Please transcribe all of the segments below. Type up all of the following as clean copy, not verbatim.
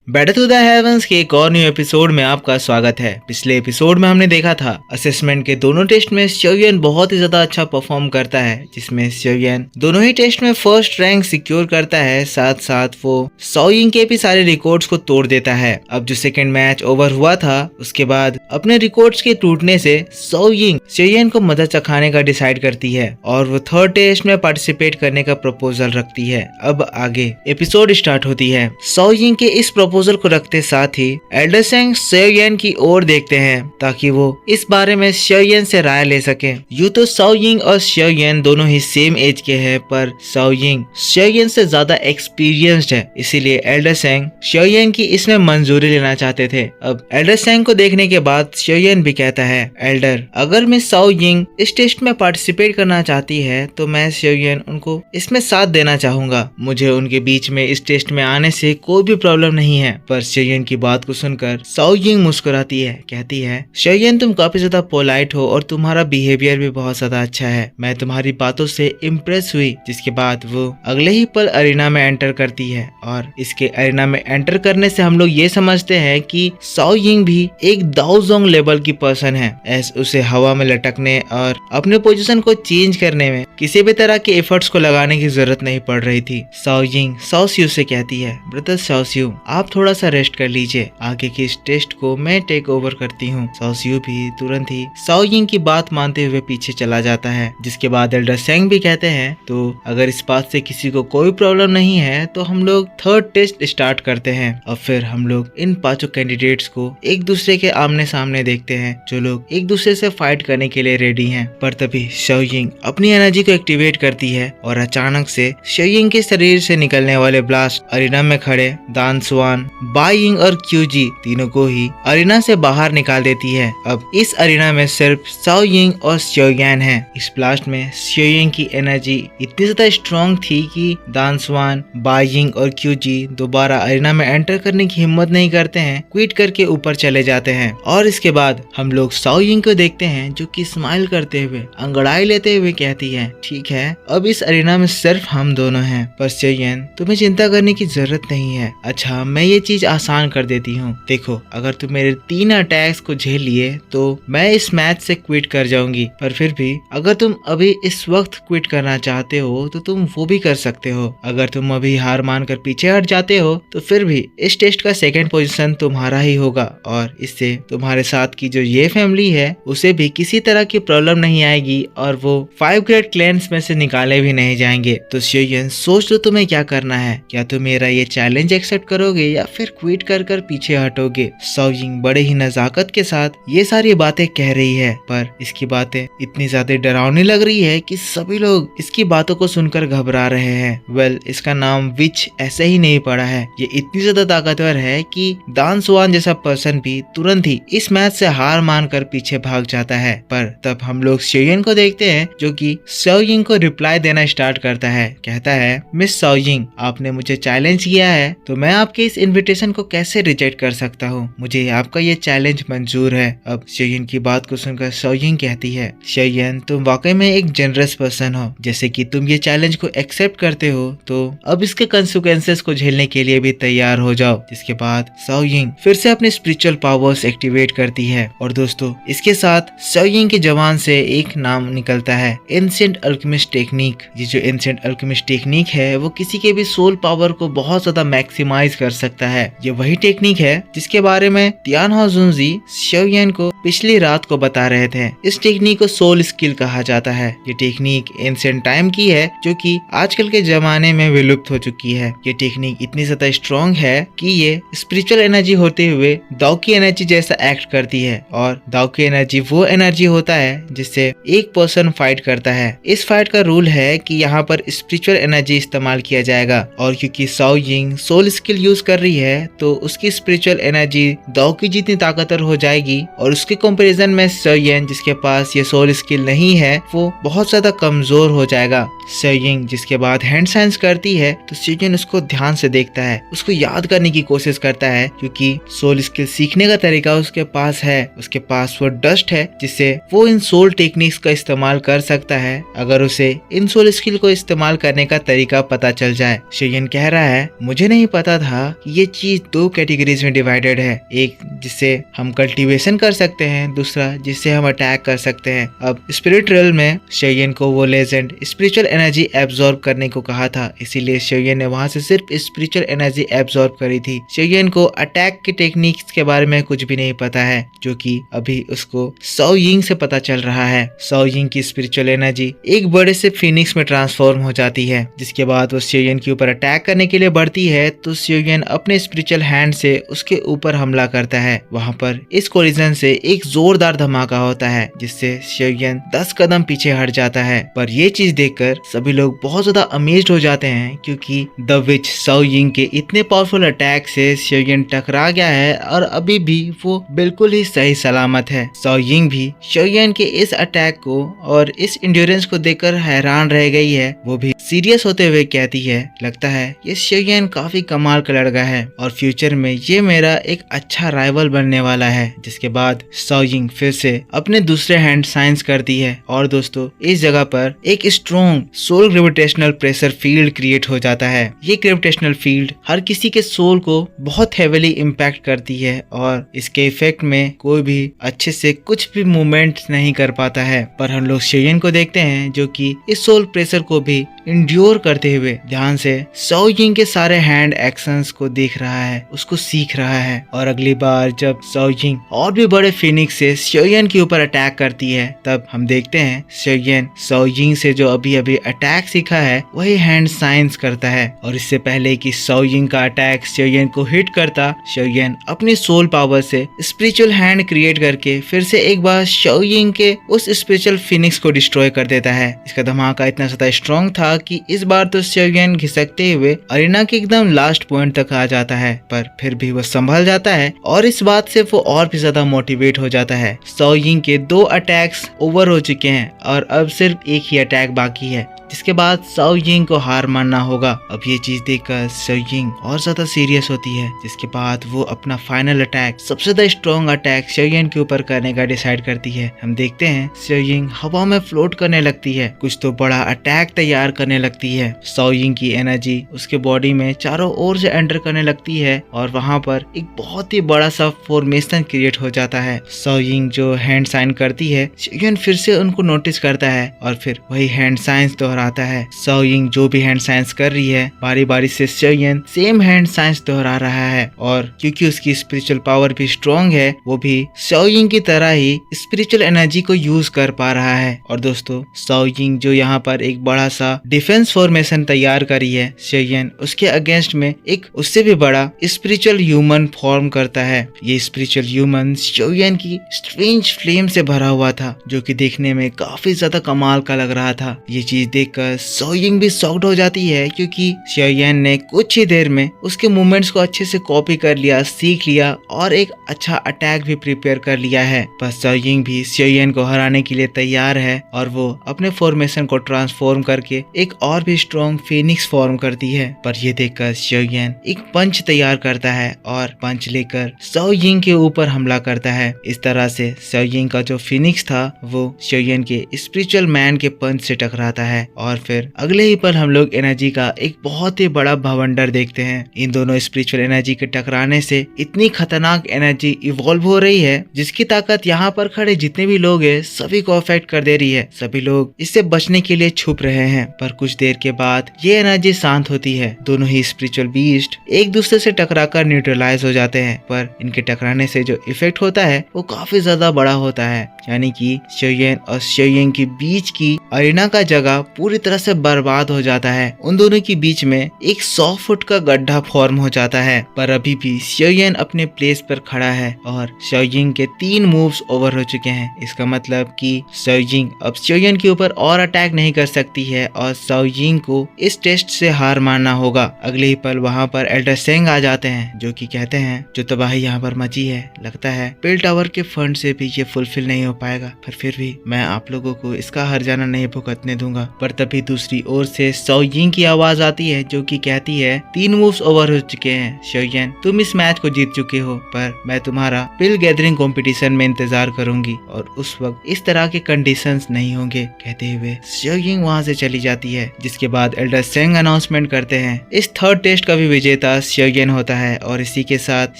Battle to the heavens के एक और न्यू एपिसोड में आपका स्वागत है। पिछले एपिसोड में हमने देखा था असेसमेंट के दोनों टेस्ट में शोयन बहुत ही ज्यादा अच्छा परफॉर्म करता है, जिसमें शोयन दोनों ही टेस्ट में फर्स्ट रैंक सिक्योर करता है। साथ साथ वो सॉइंग के भी सारे रिकॉर्ड्स को तोड़ देता है। अब जो सेकंड मैच ओवर हुआ था उसके बाद अपने रिकॉर्ड्स के टूटने से सॉइंग शोयन को मदद चखाने का डिसाइड करती है और वो थर्ड टेस्ट में पार्टिसिपेट करने का प्रपोजल रखती है। अब आगे एपिसोड स्टार्ट होती है। सॉइंग के इस प्रपोजल को रखते साथ ही एल्डर सेंग शोयन की ओर देखते हैं ताकि वो इस बारे में शोयन से राय ले सके। यूं तो सॉइंग और शोयन दोनों ही सेम एज के हैं, पर सॉइंग शोयन से ज्यादा एक्सपीरियंस्ड है, इसीलिए एल्डर सेंग शोयन की इसमें मंजूरी लेना चाहते थे। अब एल्डर सेंग को देखने के बाद शोयन भी कहता है, एल्डर अगर मिस सॉइंग इस टेस्ट में पार्टिसिपेट करना चाहती है तो मैं शोयन उनको इसमें साथ देना चाहूंगा। मुझे उनके बीच में इस टेस्ट में आने से कोई भी प्रॉब्लम नहीं है। पर शोयन की बात को सुनकर सॉइंग मुस्कुराती है, कहती है शोयन तुम काफी ज्यादा पोलाइट हो और तुम्हारा बिहेवियर भी बहुत ज्यादा अच्छा है। मैं तुम्हारी बातों से इम्प्रेस हुई। जिसके बाद वो अगले ही पल अरीना में एंटर करती है और इसके अरीना में एंटर करने से हम लोग ये समझते हैं कि सॉइंग भी एक दाओजोंग लेवल की पर्सन है। ऐसे उसे हवा में लटकने और अपने पोजीशन को चेंज करने में किसी भी तरह के एफर्ट्स को लगाने की जरूरत नहीं पड़ रही थी। सॉइंग शाओसियू से कहती है, ब्रदर शाओसियू आप थोड़ा सा रेस्ट कर लीजिए, आगे की इस टेस्ट को मैं टेक ओवर करती हूँ। शाओसियू भी तुरंत ही सॉइंग की बात मानते हुए पीछे चला जाता है। जिसके बाद एल्डर सेंग भी कहते हैं तो अगर इस बात से किसी को कोई प्रॉब्लम नहीं है तो हम लोग थर्ड टेस्ट स्टार्ट करते हैं। और फिर हम लोग इन पांचों कैंडिडेट्स को एक दूसरे के आमने सामने देखते हैं, जो लोग एक दूसरे से फाइट करने के लिए रेडी हैं। पर तभी सॉइंग अपनी एनर्जी को एक्टिवेट करती है और अचानक से सॉइंग के शरीर से निकलने वाले ब्लास्ट अरीना में खड़े दान स्वान, बाइंग और क्यूजी तीनों को ही अरीना से बाहर निकाल देती है। अब इस अरीना में सिर्फ सॉइंग और शोयन है। इस ब्लास्ट में शोयन की एनर्जी इतनी ज्यादा स्ट्रॉन्ग थी कि दान स्वान, बाइंग और क्यूजी दोबारा अरीना में एंटर करने की हिम्मत नहीं करते हैं, क्विट करके ऊपर चले जाते हैं। और इसके बाद हम लोग सॉइंग को देखते हैं जो कि स्माइल करते हुए अंगड़ाई लेते हुए कहती है, ठीक है अब इस अरीना में सिर्फ हम दोनों हैं, पर शोयन तुम्हें चिंता करने की जरूरत नहीं है। अच्छा मैं ये चीज आसान कर देती हूँ। देखो अगर तुम मेरे 3 अटैक्स को झेल लिए तो मैं इस मैच से क्विट कर जाऊंगी, पर फिर भी अगर तुम अभी इस वक्त क्विट करना चाहते हो तो तुम वो भी कर सकते हो। अगर तुम अभी हार मानकर पीछे हट जाते हो तो फिर भी इस टेस्ट का सेकंड पोजीशन तुम्हारा ही होगा और इससे तुम्हारे साथ की जो ये फैमिली है उसे भी किसी तरह की प्रॉब्लम नहीं आएगी और वो 5 ग्रेट क्लैंस में से निकाले भी नहीं जाएंगे। तो शोयन सोच लो तुम्हें क्या करना है, क्या तुम मेरा ये चैलेंज एक्सेप्ट करोगे या फिर क्विट कर पीछे हटोगे। सॉइंग बड़े ही नजाकत के साथ ये सारी बातें कह रही है, पर इसकी बातें इतनी ज्यादा डरावनी लग रही है कि सभी लोग इसकी बातों को सुनकर घबरा रहे हैं। इसका नाम विच ऐसे ही नहीं पड़ा है, ये इतनी ज्यादा ताकतवर है कि दान स्वान जैसा पर्सन भी तुरंत ही इस मैच से हार मानकर पीछे भाग जाता है। पर तब हम लोग शोयन को देखते हैं जो कि सॉइंग को रिप्लाई देना स्टार्ट करता है, कहता है मिस सॉइंग आपने मुझे चैलेंज किया है तो मैं आपके इस इन्विटेशन को कैसे रिजेक्ट कर सकता हूँ, मुझे आपका ये चैलेंज मंजूर है। अब शोयन की बात को सुनकर सॉइंग कहती है, शोयन तुम वाकई में एक जनरस पर्सन हो, जैसे कि तुम ये चैलेंज को एक्सेप्ट करते हो तो अब इसके कंसिक्वेंसेस को झेलने के लिए भी तैयार हो जाओ। जिसके बाद सॉइंग फिर से अपने स्पिरिचुअल पावर्स एक्टिवेट करती है और दोस्तों इसके साथ सॉइंग की जबान से एक नाम निकलता है, एंशिएंट अल्केमिस्ट टेक्निक। ये जो एंशिएंट अल्केमिस्ट टेक्निक है वो किसी के भी सोल पावर को बहुत ज्यादा मैक्सिमाइज कर सकता है। ये वही टेक्निक है जिसके बारे में तियानहो जुनजी शोयन को पिछली रात को बता रहे थे। इस टेक्निक को सोल स्किल कहा जाता है। ये टेक्निक एंशिएंट टाइम की है जो कि आजकल के जमाने में विलुप्त हो चुकी है। ये टेक्निक इतनी ज्यादा स्ट्रॉन्ग है कि ये स्पिरिचुअल एनर्जी होते हुए दाओ की एनर्जी जैसा एक्ट करती है और दाओ की एनर्जी वो एनर्जी होता है जिससे एक पर्सन फाइट करता है। इस फाइट का रूल है कि यहाँ पर स्पिरिचुअल एनर्जी इस्तेमाल किया जाएगा और क्योंकि सॉइंग सोल स्किल यूज कर रही है तो उसकी स्पिरिचुअल एनर्जी दाओ की जितनी ताकतवर हो जाएगी और उसके कंपैरिजन में शोयन जिसके पास ये सोल स्किल नहीं है वो बहुत ज्यादा कमजोर हो जाएगा। शोयन जिसके बाद हैंड साइंस करती है तो शोयन उसको ध्यान से देखता है, उसको याद करने की कोशिश करता है क्योंकि सोल स्किल सीखने का तरीका उसके पास है। उसके पास वो डस्ट है जिससे वो इन सोल टेक्निक्स का इस्तेमाल कर सकता है अगर उसे इन सोल स्किल को इस्तेमाल करने का तरीका पता चल जाए। शोयन कह रहा है मुझे नहीं पता था कि ये चीज दो कैटेगरीज में डिवाइडेड है, एक जिससे हम कल्टीवेशन कर सकते हैं, दूसरा जिससे हम अटैक कर सकते हैं। अब स्पिरिट रियल में शेयन को वो लेजेंड स्पिरिचुअल एनर्जी एब्जॉर्ब करने को कहा था, इसीलिए शेयन ने वहां से सिर्फ स्पिरिचुअल एनर्जी एब्जॉर्ब करी थी। शेयन को अटैक के टेक्निक्स के बारे में कुछ भी नहीं पता है, जो कि अभी उसको साओ यिंग से पता चल रहा है। साओ यिंग की स्पिरिचुअल एनर्जी एक बड़े से फिनिक्स में ट्रांसफॉर्म हो जाती है, जिसके बाद वो शेयन के ऊपर अटैक करने के लिए बढ़ती है तो शेयन अपने स्पिरिचुअल हैंड से उसके ऊपर हमला करता है। वहां पर इस कोलिजन से एक जोरदार धमाका होता है, जिससे शेयन 10 कदम पीछे हट जाता है। पर ये चीज देखकर सभी लोग बहुत ज्यादा अमेज्ड हो जाते हैं, क्योंकि द विच साओ यिंग के इतने पावरफुल अटैक से शेयन टकरा गया है और अभी भी वो बिल्कुल ही सही सलामत है। साओ यिंग भी शेयन के इस अटैक को और इस इंड्योरेंस को देखकर हैरान रह गई है। वो भी सीरियस होते हुए कहती है, लगता है ये शेयन काफी कमाल का लड़का है और फ्यूचर में ये मेरा एक अच्छा राइवल बनने वाला है। जिसके बाद साओ यिंग फिर से अपने दूसरे हैंड साइंस करती है और दोस्तों इस जगह पर एक strong soul gravitational pressure field create हो जाता है। ये ग्रेविटेशनल फील्ड हर किसी के सोल को बहुत हेविली इम्पैक्ट करती है और इसके इफेक्ट में कोई भी अच्छे से कुछ भी मूवमेंट नहीं कर पाता है। पर हम लोग शेयन को देखते हैं जो कि इस सोल प्रेशर को भी इंड्योर करते हुए ध्यान से साओ यिंग के सारे हैंड एक्शंस को देख रहा है, उसको सीख रहा है। और अगली बार जब साओ यिंग और भी बड़े फिनिक्स से शेयन के ऊपर अटैक करती है, तब हम देखते हैं शेयन साओ यिंग से जो अभी अभी अटैक सीखा है वही हैंड साइंस करता है। और इससे पहले कि साओ यिंग का अटैक शेयन को हिट करता, शेयन अपनी सोल पावर से स्पिरिचुअल हैंड क्रिएट करके फिर से एक बार साओ यिंग के उस स्पिरिचुअल फिनिक्स को डिस्ट्रॉय कर देता है। इसका धमाका इतना ज्यादा स्ट्रॉन्ग था कि इस बार तो शेयन घिसकते हुए अरीना के एकदम लास्ट पॉइंट तक आ जाता है, पर फिर भी वो संभल जाता है और इस बात से वो और भी ज्यादा मोटिवेट हो जाता है। साओ यिंग के 2 अटैक्स ओवर हो चुके हैं और अब सिर्फ एक ही अटैक बाकी है, जिसके बाद साओ यिंग को हार मानना होगा। अब ये चीज देखकर साओ यिंग और ज्यादा सीरियस होती है, जिसके बाद वो अपना फाइनल अटैक, सबसे ज्यादा स्ट्रॉन्ग अटैक शेयन के ऊपर करने का डिसाइड करती है। हम देखते हैं साओ यिंग हवा में फ्लोट करने लगती है, कुछ तो बड़ा अटैक तैयार करने लगती है। साओ यिंग की एनर्जी उसके बॉडी में चारों ओर से एंटर करने लगती है और वहां पर एक बहुत ही बड़ा सा फॉर्मेशन क्रिएट हो जाता है। साओ यिंग जो हैंड साइन करती है, शेयन फिर से उनको नोटिस करता है और फिर वही हैंड साइंस दोहराता है। साओ यिंग जो भी हैंड साइंस कर रही है, बारी बारी से शेयन सेम हैंड साइंस दोहरा रहा है और क्योंकि उसकी स्पिरिचुअल पावर भी स्ट्रॉन्ग है, वो भी साओ यिंग की तरह ही स्पिरिचुअल एनर्जी को यूज कर पा रहा है। और दोस्तों साओ यिंग जो यहाँ पर एक बड़ा सा डिफेंस फॉर्मेशन तैयार करी है, शेयन उसके अगेंस्ट में एक उससे भी बड़ा स्पिरिचुअल ह्यूमन फॉर्म करता है। ये स्पिरिचुअल ह्यूमन शेयन की स्ट्रेंज फ्लेम से भरा हुआ था, जो कि देखने में काफी ज्यादा कमाल का लग रहा था। ये चीज देखकर साओ यिंग भी शॉक्ड हो जाती है, क्योंकि शेयन ने कुछ ही देर में उसके मूवमेंट्स को अच्छे से कॉपी कर लिया, सीख लिया और एक अच्छा अटैक भी प्रिपेयर कर लिया है। पर साओ यिंग भी शेयन को हराने के लिए तैयार है और वो अपने फॉर्मेशन को ट्रांसफॉर्म करके एक और भी स्ट्रॉन्ग फिनिक्स फॉर्म करती है। पर ये देखकर शेयन एक पंच तैयार करता है और पंच लेकर साओ यिंग के ऊपर हमला करता है। इस तरह से साओ यिंग का जो फिनिक्स था वो शेयन के स्पिरिचुअल मैन के पंच से टकराता है और फिर अगले ही पल हम लोग एनर्जी का एक बहुत ही बड़ा भवंडर देखते हैं। इन दोनों स्पिरिचुअल एनर्जी के टकराने से इतनी खतरनाक एनर्जी इवॉल्व हो रही है, जिसकी ताकत यहाँ पर खड़े जितने भी लोग हैं सभी को अफेक्ट कर दे रही है। सभी लोग इससे बचने के लिए छुप रहे हैं, पर कुछ देर के बाद ये एनर्जी शांत होती है। दोनों ही स्पिरिचुअल बीस्ट एक दूसरे से टकराकर न्यूट्रलाइज हो जाते हैं, पर इनके टकराने से जो इफेक्ट होता है वो काफी ज्यादा बड़ा होता है, यानी कि शेयन और शेयन के बीच की अरीना का जगह पूरी तरह से बर्बाद हो जाता है। उन दोनों के बीच में एक 100 फुट का गड्ढा फॉर्म हो जाता है, पर अभी भी शेयन अपने प्लेस पर खड़ा है और शेयन के 3 मूव्स ओवर हो चुके हैं। इसका मतलब कि शेयन अब शेयन के ऊपर और अटैक नहीं कर सकती है और शेयन को इस टेस्ट से हार मानना होगा। अगले ही पल वहाँ पर एल्डर सेंग आ जाते हैं, जो कि कहते हैं जो तबाही यहाँ पर मची है, लगता है पेल टावर के फंड से भी ये फुलफिल नहीं हो पाएगा, पर फिर भी मैं आप लोगों को इसका हर्जाना नहीं भुगतने दूंगा। पर तभी दूसरी ओर से साओ यिंग की आवाज आती है, जो कि कहती है 3 मूव्स ओवर हो चुके हैं शेयन, तुम इस मैच को जीत चुके हो, पर मैं तुम्हारा पिल गैदरिंग कंपटीशन में इंतजार करूंगी और उस वक्त इस तरह के कंडीशंस नहीं होंगे। कहते हुए साओ यिंग वहाँ से चली जाती है, जिसके बाद एल्डर सेंग अनाउंसमेंट करते हैं इस 3rd टेस्ट का भी विजेता पास शोयन होता है और इसी के साथ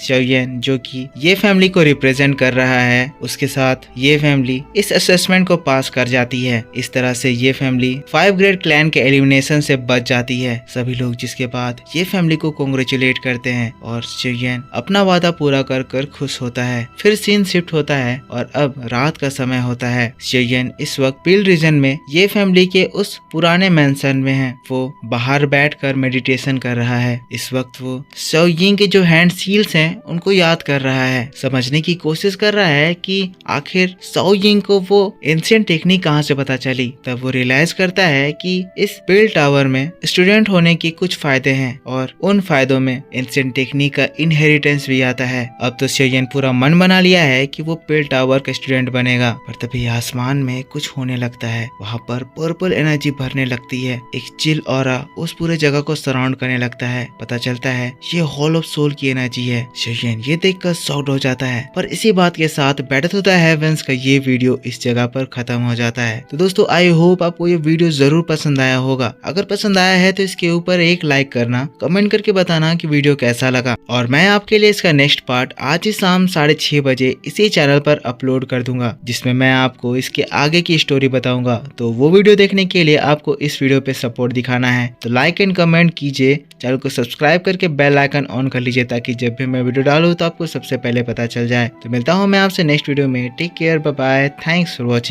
शोयन जो कि ये फैमिली को रिप्रेजेंट कर रहा है, उसके साथ ये फैमिली इस असेसमेंट को पास कर जाती है। इस तरह से ये फैमिली 5 ग्रेड क्लैन के एलिमिनेशन से बच जाती है सभी लोग, जिसके बाद ये फैमिली को कांग्रेचुलेट करते हैं और शोयन अपना वादा पूरा कर कर खुश होता है। फिर सीन शिफ्ट होता है और अब रात का समय होता है। शोयन इस वक्त पिल रीजन में ये फैमिली के उस पुराने मेंशन में है। वो बाहर बैठकर मेडिटेशन कर रहा है। इस वक्त वो शोयिंग के जो हैंड सील्स हैं उनको याद कर रहा है, समझने की कोशिश कर रहा है कि आखिर शोयिंग को वो एंशिएंट टेक्निक कहाँ से पता चली। तब वो रियलाइज करता है कि इस पिल टावर में स्टूडेंट होने के कुछ फायदे हैं और उन फायदों में एंशिएंट टेक्निक का इनहेरिटेंस भी आता है। अब तो शोयिन पूरा मन बना लिया है कि वो पिल टावर का स्टूडेंट बनेगा। पर तभी आसमान में कुछ होने लगता है, वहाँ पर पर्पल एनर्जी भरने लगती है। एक चिल ऑरा उस पूरे जगह को सराउंड करने लगता है। पता चलता है ये हॉल ऑफ सोल की एनर्जी है। शोयिन ये देखकर शॉक्ड हो जाता है। पर इसी बात के साथ बैटल ऑफ द हेवंस का ये वीडियो इस जगह पर खत्म हो जाता है। तो दोस्तों आई होप आपको ये वीडियो जरूर पसंद आया होगा। अगर पसंद आया है तो इसके ऊपर एक लाइक करना, कमेंट करके बताना कि वीडियो कैसा लगा और मैं आपके लिए इसका नेक्स्ट पार्ट आज ही शाम 6:30 बजे इसी चैनल पर अपलोड कर दूंगा, जिसमें मैं आपको इसके आगे की स्टोरी बताऊंगा। तो वो वीडियो देखने के लिए आपको इस वीडियो पे सपोर्ट दिखाना है तो लाइक एंड कमेंट कीजिए, चैनल को सब्सक्राइब करके बेल आइकन ऑन कर लीजिए ताकि जब भी मैं वीडियो डालूं तो आपको सबसे पहले पता चल जाए। तो मिलता हूँ मैं आपसे नेक्स्ट वीडियो में। Take care, bye bye, thanks for watching.